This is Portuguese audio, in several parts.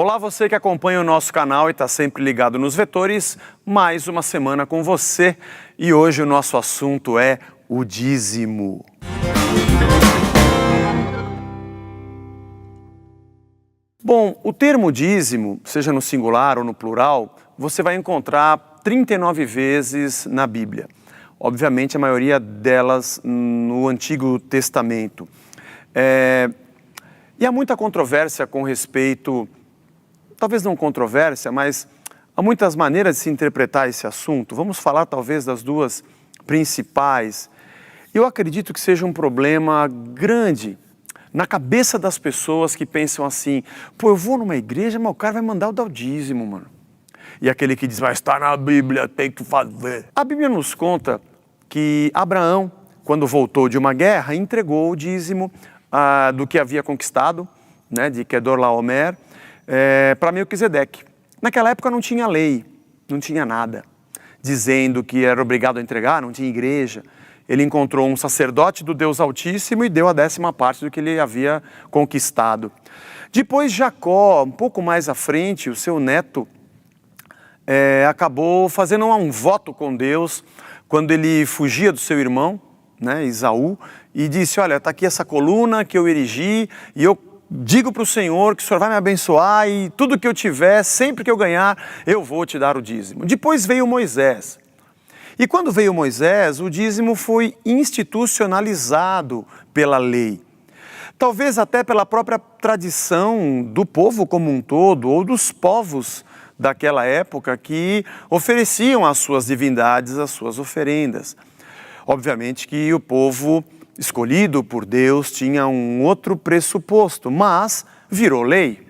Olá, você que acompanha o nosso canal e está sempre ligado nos vetores, mais uma semana com você e hoje o nosso assunto é o dízimo. Bom, o termo dízimo, seja no singular ou no plural, você vai encontrar 39 vezes na Bíblia. Obviamente a maioria delas no Antigo Testamento. E há muita controvérsia com respeito, talvez não controvérsia, mas há muitas maneiras de se interpretar esse assunto. Vamos falar talvez das duas principais. Eu acredito que seja um problema grande na cabeça das pessoas que pensam assim, pô, eu vou numa igreja, mas o cara vai mandar eu dar o dízimo, mano. E aquele que diz, mas está na Bíblia, tem que fazer. A Bíblia nos conta que Abraão, quando voltou de uma guerra, entregou o dízimo do que havia conquistado, né, de Quedorlaomer, para Melquisedeque. Naquela época não tinha lei, não tinha nada, dizendo que era obrigado a entregar, não tinha igreja. Ele encontrou um sacerdote do Deus Altíssimo e deu a 10ª parte do que ele havia conquistado. Depois Jacó, um pouco mais à frente, o seu neto, acabou fazendo um voto com Deus, quando ele fugia do seu irmão, né, Esaú, e disse, olha, está aqui essa coluna que eu erigi e eu digo para o Senhor que o Senhor vai me abençoar e tudo que eu tiver, sempre que eu ganhar, eu vou te dar o dízimo. Depois veio Moisés. E quando veio Moisés, o dízimo foi institucionalizado pela lei. Talvez até pela própria tradição do povo como um todo, ou dos povos daquela época que ofereciam às suas divindades as suas oferendas. Obviamente que o povo escolhido por Deus tinha um outro pressuposto, mas virou lei.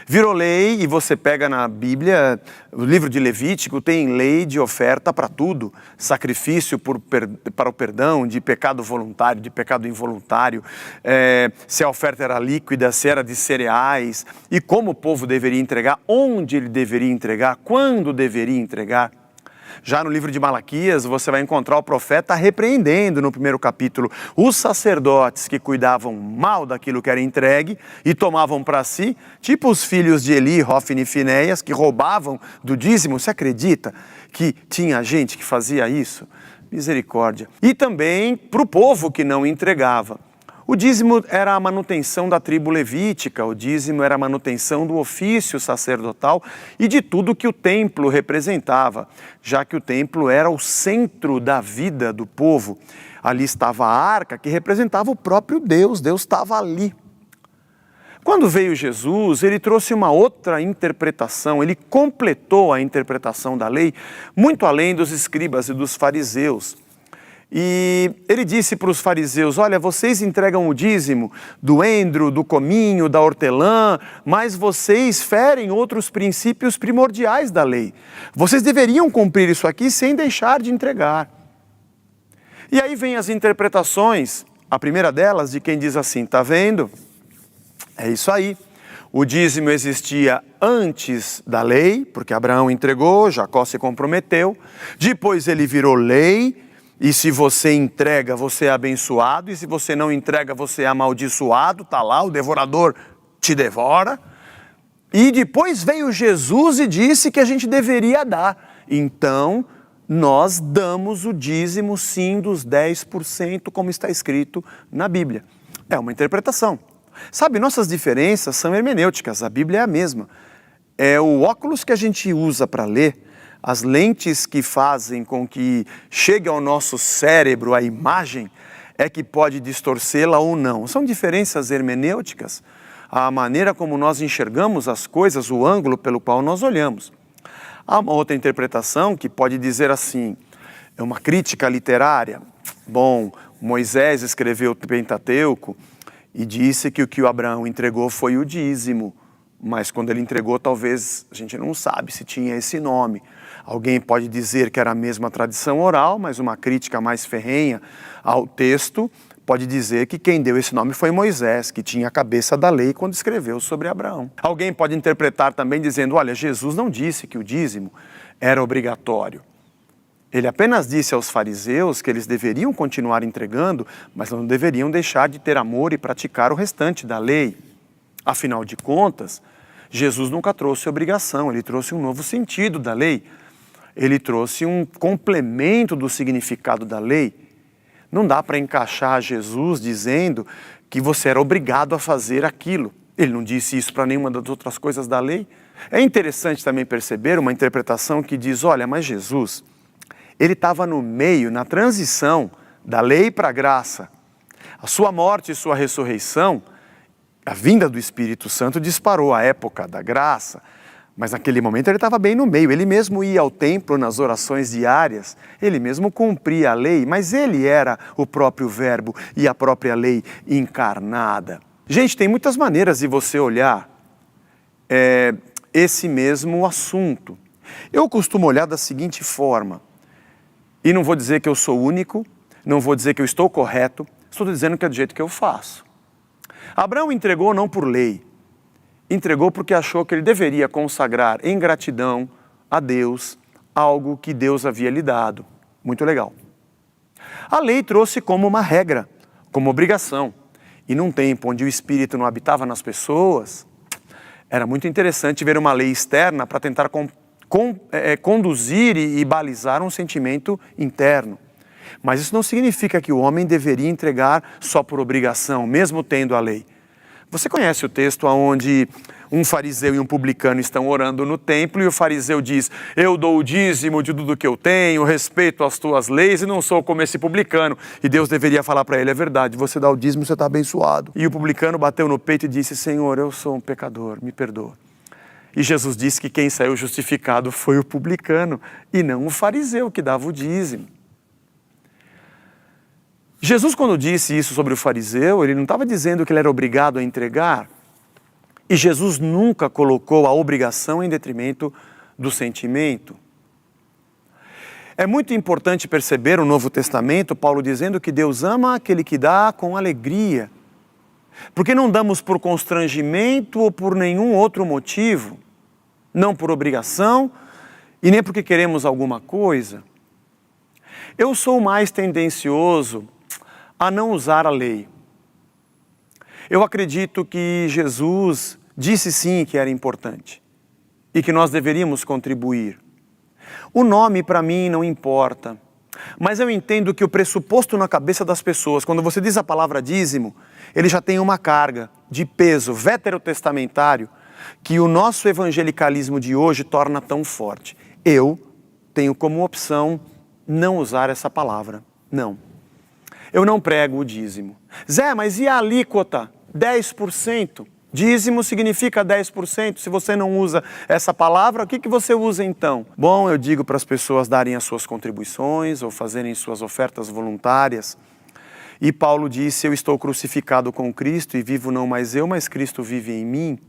Virou lei e você pega na Bíblia, o livro de Levítico tem lei de oferta para tudo. Sacrifício para o perdão, de pecado voluntário, de pecado involuntário. Se a oferta era líquida, se era de cereais. E como o povo deveria entregar, onde ele deveria entregar, quando deveria entregar. Já no livro de Malaquias, você vai encontrar o profeta repreendendo no primeiro capítulo os sacerdotes que cuidavam mal daquilo que era entregue e tomavam para si, tipo os filhos de Eli, Hofni e Finéias, que roubavam do dízimo. Você acredita que tinha gente que fazia isso? Misericórdia. E também para o povo que não entregava. O dízimo era a manutenção da tribo levítica, o dízimo era a manutenção do ofício sacerdotal e de tudo que o templo representava, já que o templo era o centro da vida do povo. Ali estava a arca que representava o próprio Deus, Deus estava ali. Quando veio Jesus, ele trouxe uma outra interpretação, ele completou a interpretação da lei, muito além dos escribas e dos fariseus. E ele disse para os fariseus, olha, vocês entregam o dízimo do endro, do cominho, da hortelã, mas vocês ferem outros princípios primordiais da lei. Vocês deveriam cumprir isso aqui sem deixar de entregar. E aí vem as interpretações, a primeira delas de quem diz assim, tá vendo? É isso aí. O dízimo existia antes da lei, porque Abraão entregou, Jacó se comprometeu, depois ele virou lei. E se você entrega, você é abençoado, e se você não entrega, você é amaldiçoado, está lá, o devorador te devora. E depois veio Jesus e disse que a gente deveria dar. Então, nós damos o dízimo sim dos 10%, como está escrito na Bíblia. É uma interpretação. Sabe, nossas diferenças são hermenêuticas, a Bíblia é a mesma. É o óculos que a gente usa para ler, as lentes que fazem com que chegue ao nosso cérebro a imagem é que pode distorcê-la ou não. São diferenças hermenêuticas, a maneira como nós enxergamos as coisas, o ângulo pelo qual nós olhamos. Há uma outra interpretação que pode dizer assim, é uma crítica literária. Bom, Moisés escreveu o Pentateuco e disse que o que o Abraão entregou foi o dízimo. Mas quando ele entregou, talvez a gente não sabe se tinha esse nome. Alguém pode dizer que era a mesma tradição oral, mas uma crítica mais ferrenha ao texto pode dizer que quem deu esse nome foi Moisés, que tinha a cabeça da lei quando escreveu sobre Abraão. Alguém pode interpretar também dizendo, olha, Jesus não disse que o dízimo era obrigatório. Ele apenas disse aos fariseus que eles deveriam continuar entregando, mas não deveriam deixar de ter amor e praticar o restante da lei. Afinal de contas, Jesus nunca trouxe obrigação, ele trouxe um novo sentido da lei. Ele trouxe um complemento do significado da lei. Não dá para encaixar Jesus dizendo que você era obrigado a fazer aquilo. Ele não disse isso para nenhuma das outras coisas da lei. É interessante também perceber uma interpretação que diz, olha, mas Jesus, ele estava no meio, na transição da lei para a graça. A sua morte e sua ressurreição, a vinda do Espírito Santo disparou a época da graça, mas naquele momento ele estava bem no meio. Ele mesmo ia ao templo nas orações diárias, ele mesmo cumpria a lei, mas ele era o próprio verbo e a própria lei encarnada. Gente, tem muitas maneiras de você olhar esse mesmo assunto. Eu costumo olhar da seguinte forma, e não vou dizer que eu sou único, não vou dizer que eu estou correto, estou dizendo que é do jeito que eu faço. Abraão entregou não por lei, entregou porque achou que ele deveria consagrar em gratidão a Deus algo que Deus havia lhe dado. Muito legal. A lei trouxe como uma regra, como obrigação. E num tempo onde o Espírito não habitava nas pessoas, era muito interessante ver uma lei externa para tentar conduzir e balizar um sentimento interno. Mas isso não significa que o homem deveria entregar só por obrigação, mesmo tendo a lei. Você conhece o texto onde um fariseu e um publicano estão orando no templo e o fariseu diz, eu dou o dízimo de tudo que eu tenho, respeito as tuas leis e não sou como esse publicano. E Deus deveria falar para ele, é verdade, você dá o dízimo, você está abençoado. E o publicano bateu no peito e disse, Senhor, eu sou um pecador, me perdoa. E Jesus disse que quem saiu justificado foi o publicano e não o fariseu que dava o dízimo. Jesus, quando disse isso sobre o fariseu, ele não estava dizendo que ele era obrigado a entregar. E Jesus nunca colocou a obrigação em detrimento do sentimento. É muito importante perceber o Novo Testamento, Paulo dizendo que Deus ama aquele que dá com alegria. Porque não damos por constrangimento ou por nenhum outro motivo, não por obrigação e nem porque queremos alguma coisa. Eu sou mais tendencioso a não usar a lei. Eu acredito que Jesus disse sim que era importante e que nós deveríamos contribuir. O nome para mim não importa, mas eu entendo que o pressuposto na cabeça das pessoas, quando você diz a palavra dízimo, ele já tem uma carga de peso veterotestamentário que o nosso evangelicalismo de hoje torna tão forte. Eu tenho como opção não usar essa palavra, não. Eu não prego o dízimo. Zé, mas e a alíquota? 10%. Dízimo significa 10%. Se você não usa essa palavra, o que você usa então? Bom, eu digo para as pessoas darem as suas contribuições ou fazerem suas ofertas voluntárias. E Paulo disse, eu estou crucificado com Cristo e vivo não mais eu, mas Cristo vive em mim.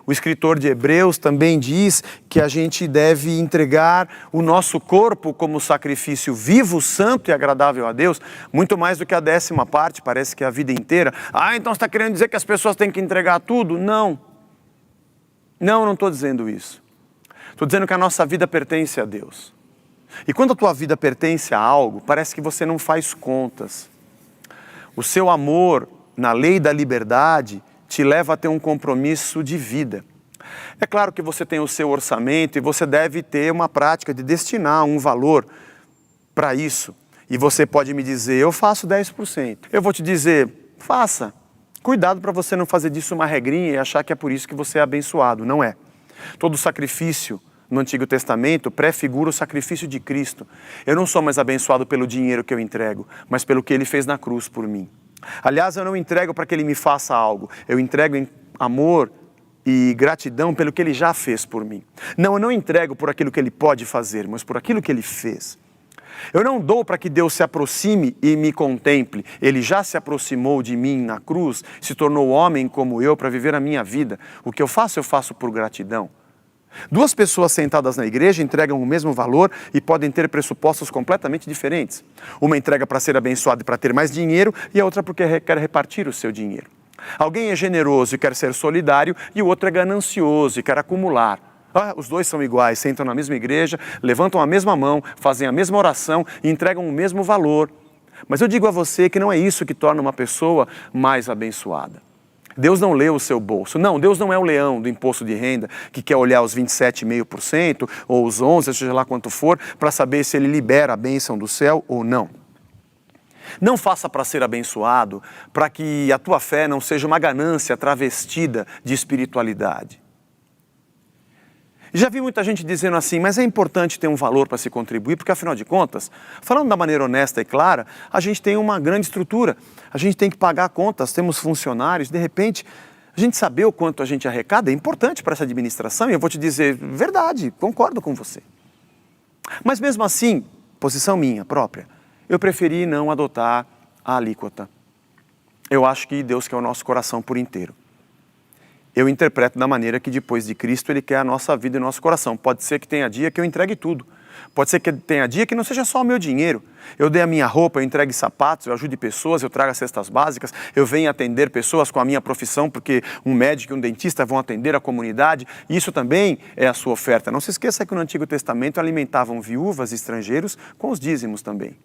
O escritor de Hebreus também diz que a gente deve entregar o nosso corpo como sacrifício vivo, santo e agradável a Deus, muito mais do que a 10ª parte, parece que é a vida inteira. Então você está querendo dizer que as pessoas têm que entregar tudo? Não. Não estou dizendo isso. Estou dizendo que a nossa vida pertence a Deus. E quando a tua vida pertence a algo, parece que você não faz contas. O seu amor na lei da liberdade te leva a ter um compromisso de vida. É claro que você tem o seu orçamento e você deve ter uma prática de destinar um valor para isso. E você pode me dizer, eu faço 10%. Eu vou te dizer, faça. Cuidado para você não fazer disso uma regrinha e achar que é por isso que você é abençoado. Não é. Todo sacrifício no Antigo Testamento prefigura o sacrifício de Cristo. Eu não sou mais abençoado pelo dinheiro que eu entrego, mas pelo que Ele fez na cruz por mim. Aliás, eu não entrego para que Ele me faça algo, eu entrego em amor e gratidão pelo que Ele já fez por mim. Não, eu não entrego por aquilo que Ele pode fazer, mas por aquilo que Ele fez. Eu não dou para que Deus se aproxime e me contemple. Ele já se aproximou de mim na cruz, se tornou homem como eu para viver a minha vida. O que eu faço por gratidão. Duas pessoas sentadas na igreja entregam o mesmo valor e podem ter pressupostos completamente diferentes. Uma entrega para ser abençoada e para ter mais dinheiro e a outra porque quer repartir o seu dinheiro. Alguém é generoso e quer ser solidário e o outro é ganancioso e quer acumular. Os dois são iguais, sentam na mesma igreja, levantam a mesma mão, fazem a mesma oração e entregam o mesmo valor. Mas eu digo a você que não é isso que torna uma pessoa mais abençoada. Deus não lê o seu bolso. Não, Deus não é o leão do imposto de renda que quer olhar os 27,5% ou os 11%, seja lá quanto for, para saber se ele libera a bênção do céu ou não. Não faça para ser abençoado, para que a tua fé não seja uma ganância travestida de espiritualidade. Já vi muita gente dizendo assim, mas é importante ter um valor para se contribuir, porque afinal de contas, falando da maneira honesta e clara, a gente tem uma grande estrutura, a gente tem que pagar contas, temos funcionários, de repente, a gente saber o quanto a gente arrecada é importante para essa administração, e eu vou te dizer, verdade, concordo com você. Mas mesmo assim, posição minha própria, eu preferi não adotar a alíquota. Eu acho que Deus quer o nosso coração por inteiro. Eu interpreto da maneira que depois de Cristo Ele quer a nossa vida e o nosso coração. Pode ser que tenha dia que eu entregue tudo. Pode ser que tenha dia que não seja só o meu dinheiro. Eu dei a minha roupa, eu entregue sapatos, eu ajude pessoas, eu trago as cestas básicas, eu venho atender pessoas com a minha profissão, porque um médico e um dentista vão atender a comunidade. Isso também é a sua oferta. Não se esqueça que no Antigo Testamento alimentavam viúvas e estrangeiros com os dízimos também.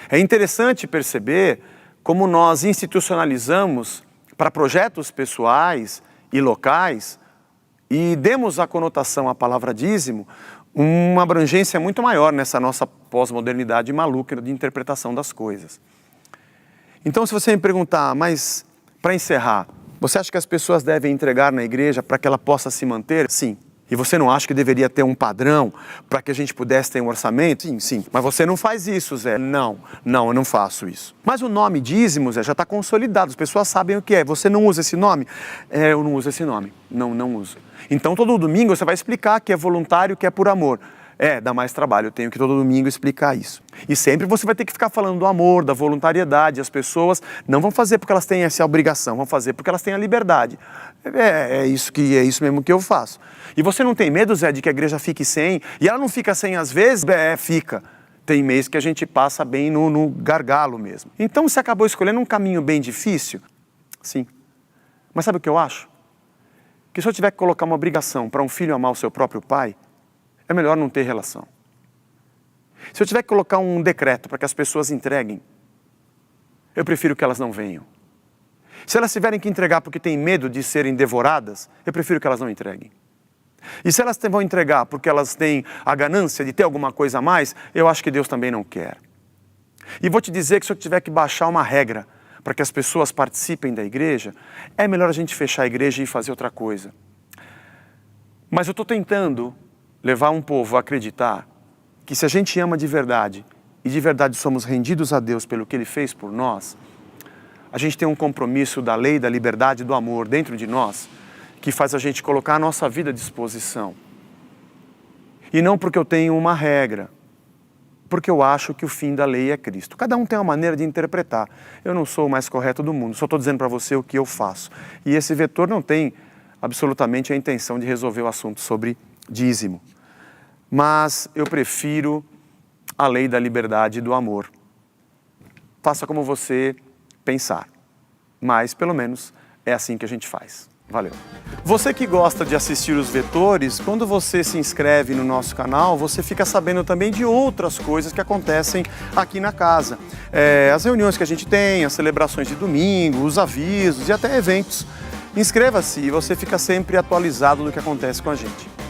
É interessante perceber como nós institucionalizamos para projetos pessoais e locais e demos a conotação à palavra dízimo uma abrangência muito maior nessa nossa pós-modernidade maluca de interpretação das coisas. Então, se você me perguntar, mas para encerrar, você acha que as pessoas devem entregar na igreja para que ela possa se manter? Sim. E você não acha que deveria ter um padrão para que a gente pudesse ter um orçamento? Sim, sim. Mas você não faz isso, Zé. Não, eu não faço isso. Mas o nome dízimo, Zé, já está consolidado. As pessoas sabem o que é. Você não usa esse nome? Eu não uso esse nome. Não uso. Então, todo domingo você vai explicar que é voluntário, que é por amor. Dá mais trabalho, eu tenho que todo domingo explicar isso. E sempre você vai ter que ficar falando do amor, da voluntariedade. As pessoas não vão fazer porque elas têm essa obrigação, vão fazer porque elas têm a liberdade. É isso mesmo que eu faço. E você não tem medo, Zé, de que a igreja fique sem? E ela não fica sem às vezes? Fica. Tem mês que a gente passa bem no gargalo mesmo. Então você acabou escolhendo um caminho bem difícil? Sim. Mas sabe o que eu acho? Que se eu tiver que colocar uma obrigação para um filho amar o seu próprio pai, é melhor não ter relação. Se eu tiver que colocar um decreto para que as pessoas entreguem, eu prefiro que elas não venham. Se elas tiverem que entregar porque têm medo de serem devoradas, eu prefiro que elas não entreguem. E se elas vão entregar porque elas têm a ganância de ter alguma coisa a mais, eu acho que Deus também não quer. E vou te dizer que se eu tiver que baixar uma regra para que as pessoas participem da igreja, é melhor a gente fechar a igreja e fazer outra coisa. Mas eu estou tentando levar um povo a acreditar que se a gente ama de verdade e de verdade somos rendidos a Deus pelo que Ele fez por nós, a gente tem um compromisso da lei, da liberdade e do amor dentro de nós que faz a gente colocar a nossa vida à disposição. E não porque eu tenho uma regra, porque eu acho que o fim da lei é Cristo. Cada um tem uma maneira de interpretar. Eu não sou o mais correto do mundo, só estou dizendo para você o que eu faço. E esse vetor não tem absolutamente a intenção de resolver o assunto sobre dízimo. Mas eu prefiro a lei da liberdade e do amor. Faça como você pensar, mas pelo menos é assim que a gente faz. Valeu! Você que gosta de assistir os vetores, quando você se inscreve no nosso canal, você fica sabendo também de outras coisas que acontecem aqui na casa. As reuniões que a gente tem, as celebrações de domingo, os avisos e até eventos. Inscreva-se e você fica sempre atualizado do que acontece com a gente.